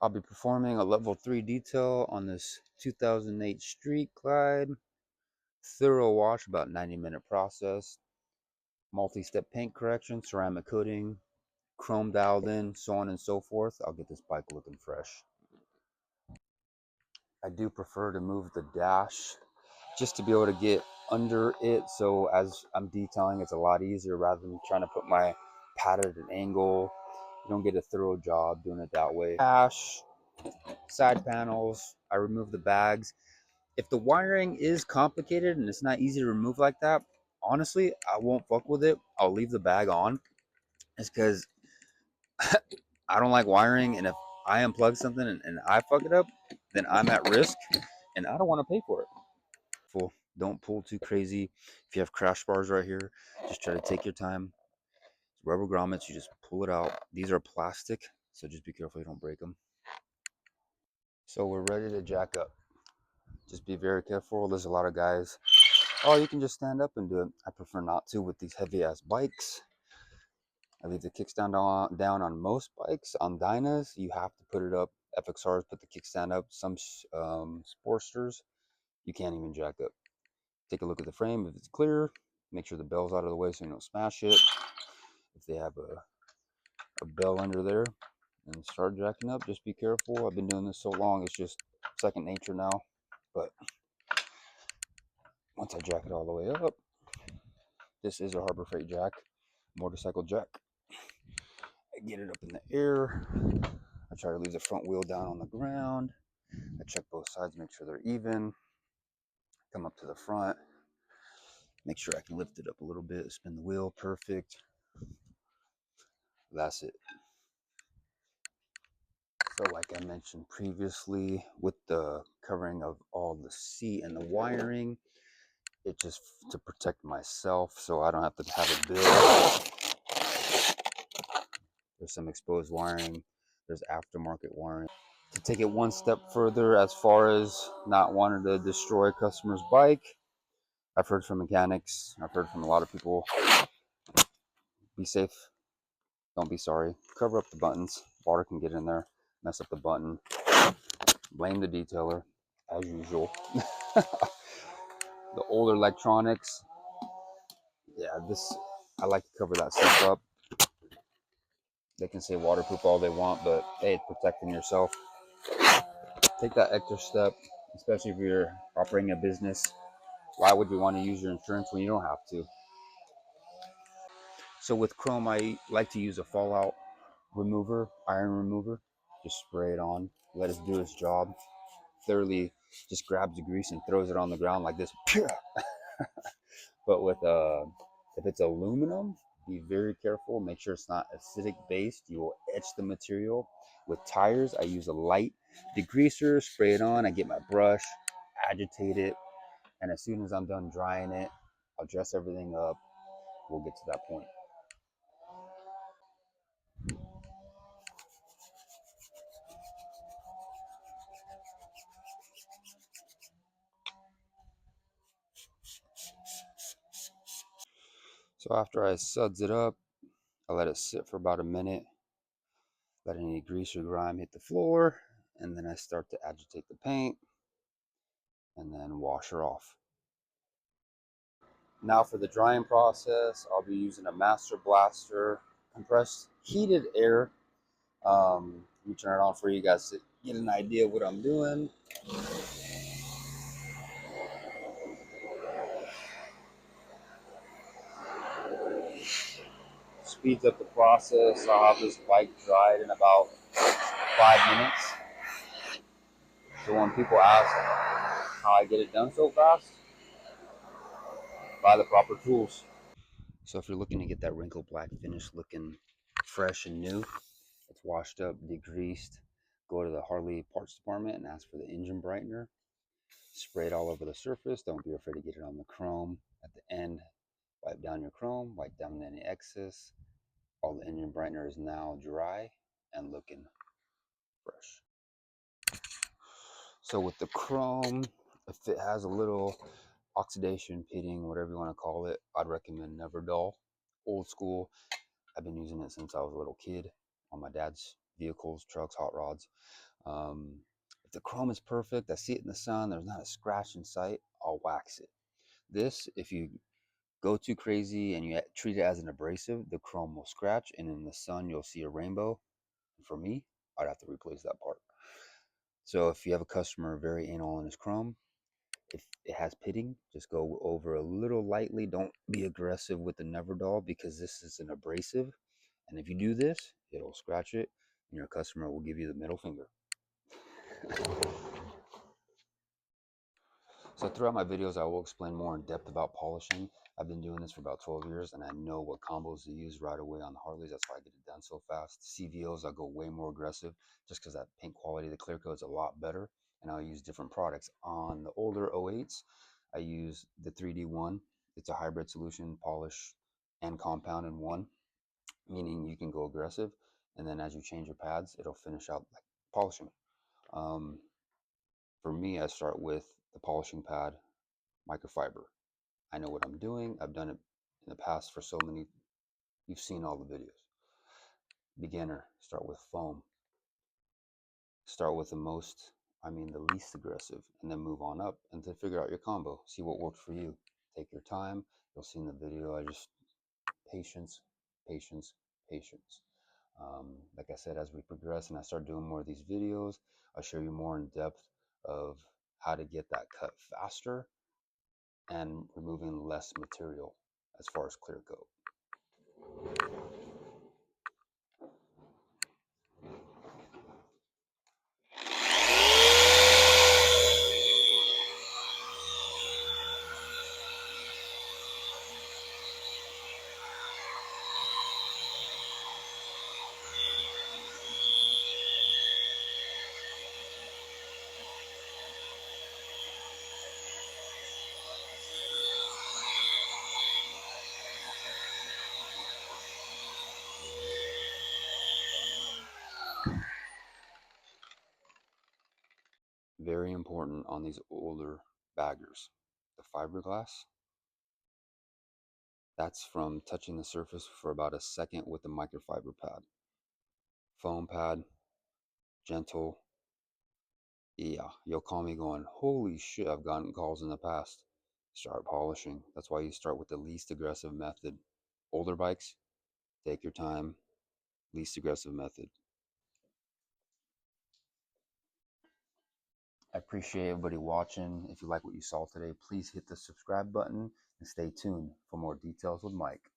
I'll be performing a level 3 detail on this 2008 Street Glide. Thorough wash, about 90-minute process. Multi-step paint correction, ceramic coating, chrome dialed in, so on and so forth. I'll get this bike looking fresh. I do prefer to move the dash just to be able to get under it, so as I'm detailing it's a lot easier rather than trying to put my pad at an angle. You don't get a thorough job doing it that way. Dash, side panels, I remove the bags. If the wiring is complicated and it's not easy to remove like that, honestly, I won't fuck with it. I'll leave the bag on. It's because I don't like wiring, and if I unplug something and I fuck it up, then I'm at risk, and I don't want to pay for it. Don't pull too crazy. If you have crash bars right here, just try to take your time. Rubber grommets, you just pull it out. These are plastic, so just be careful you don't break them. So we're ready to jack up. Just be very careful. There's a lot of guys, oh, you can just stand up and do it. I prefer not to with these heavy ass bikes. I leave the kickstand down on most bikes. On Dynas, you have to put it up. FXRs put the kickstand up. Some Sportsters, you can't even jack up. Take a look at the frame. If it's clear, make sure the bell's out of the way so you don't smash it. If they have a bell under there, and start jacking up, just be careful. I've been doing this so long, it's just second nature now. But once I jack it all the way up, this is a Harbor Freight jack, motorcycle jack. I get it up in the air. I try to leave the front wheel down on the ground. I check both sides, make sure they're even. Come up to the front, make sure I can lift it up a little bit, spin the wheel, perfect. That's it. So like I mentioned previously, with the covering of all the seat and the wiring, it just to protect myself so I don't have to have it built. There's some exposed wiring, there's aftermarket wiring. To take it one step further, as far as not wanting to destroy a customer's bike, I've heard from mechanics, I've heard from a lot of people, be safe, don't be sorry. Cover up the buttons, water can get in there, mess up the button. Blame the detailer, as usual. The older electronics, yeah, I like to cover that stuff up. They can say waterproof all they want, but hey, it's protecting yourself. Take that extra step, especially if you're operating a business. Why would you want to use your insurance when you don't have to? So with chrome, I like to use a fallout remover, iron remover. Just spray it on, let it do its job. Thoroughly just grabs the grease and throws it on the ground like this. But with if it's aluminum, be very careful. Make sure it's not acidic based. You will etch the material. With tires, I use a light degreaser, spray it on. I get my brush, agitate it, and as soon as I'm done drying it, I'll dress everything up. We'll get to that point. So after I suds it up, I let it sit for about a minute, let any grease or grime hit the floor, and then I start to agitate the paint and then wash her off. Now for the drying process, I'll be using a Master Blaster compressed heated air. Let me turn it on for you guys to get an idea of what I'm doing. Speeds up the process. I'll have this bike dried in about 5 minutes. So when people ask how I get it done so fast, buy the proper tools. So if you're looking to get that wrinkle black finish looking fresh and new, it's washed up, degreased, go to the Harley parts department and ask for the engine brightener. Spray it all over the surface. Don't be afraid to get it on the chrome. At the end, wipe down your chrome, wipe down any excess. All the engine brightener is now dry and looking fresh. So with the chrome, if it has a little oxidation, pitting, whatever you want to call it, I'd recommend Never Dull. Old school. I've been using it since I was a little kid on my dad's vehicles, trucks, hot rods. If the chrome is perfect, I see it in the sun, there's not a scratch in sight, I'll wax it. This, if you go too crazy and you treat it as an abrasive, the chrome will scratch, and in the sun you'll see a rainbow. And for me, I'd have to replace that part. So if you have a customer very anal on his chrome, if it has pitting, just go over a little lightly. Don't be aggressive with the never dull, because this is an abrasive. And if you do this, it'll scratch it, and your customer will give you the middle finger. So throughout my videos, I will explain more in depth about polishing. I've been doing this for about 12 years, and I know what combos to use right away on the Harleys. That's why I get it done so fast. CVOs, I go way more aggressive just because that paint quality, the clear coat is a lot better, and I'll use different products. On the older 08s, I use the 3D1. It's a hybrid solution, polish and compound in one, meaning you can go aggressive, and then as you change your pads, it'll finish out like polishing. Um, for me, I start with the polishing pad, microfiber. I know what I'm doing. I've done it in the past for so many. You've seen all the videos. Beginner, start with foam. Start with the least aggressive, and then move on up and then figure out your combo. See what works for you. Take your time. You'll see in the video, patience, patience, patience. Like I said, as we progress and I start doing more of these videos, I'll show you more in depth of how to get that cut faster and removing less material as far as clear coat. Very important on these older baggers. The fiberglass, that's from touching the surface for about a second with the microfiber pad. Foam pad, gentle. Yeah, you'll call me going, holy shit, I've gotten calls in the past. Start polishing. That's why you start with the least aggressive method. Older bikes, take your time, least aggressive method. I appreciate everybody watching. If you like what you saw today, please hit the subscribe button and stay tuned for more details with Mike.